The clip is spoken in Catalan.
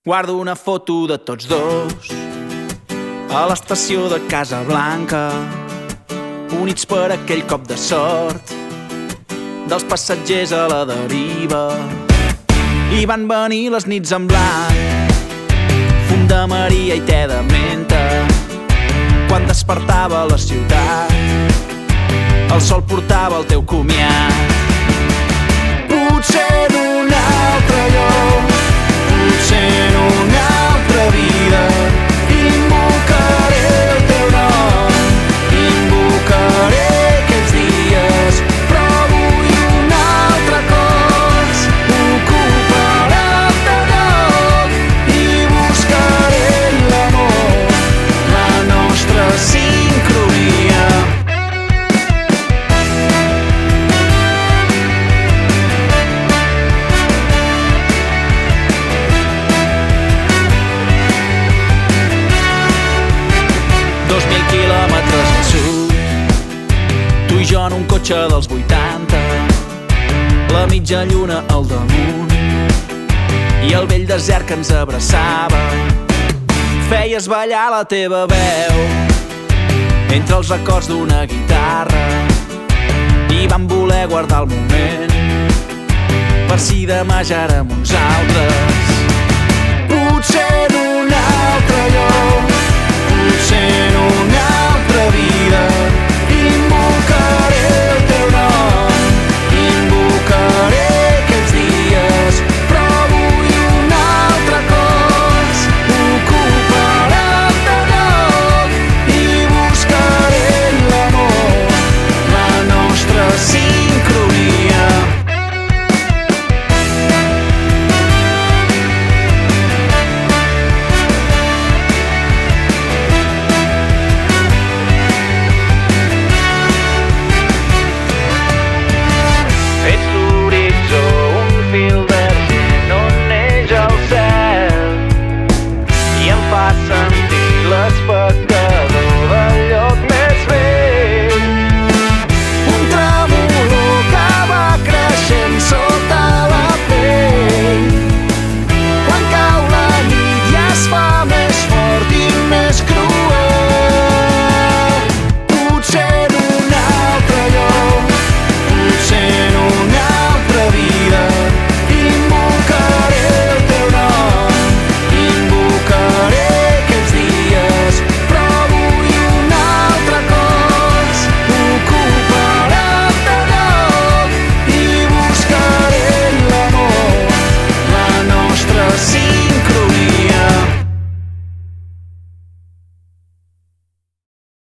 Guardo una foto de tots dos a l'estació de Casablanca, units per aquell cop de sort dels passatgers a la deriva. I van venir les nits en blanc, fum de Maria i te de menta. Quan despertava la ciutat, el sol portava el teu comiat. Potser en un altre lloc, potser en una altra vida, invocaré el teu nom, invocaré aquells dies, però avui un altre cos ocuparà el teu lloc i buscaré l'amor, la nostra sincronia. Quilòmetres al sud, tu i jo en un cotxe dels 80, la mitja lluna al damunt i el vell desert que ens abraçava. Feies ballar la teva veu entre els acords d'una guitarra i vam voler guardar el moment per si demà ja érem uns altres. Potser en un altre lloc, potser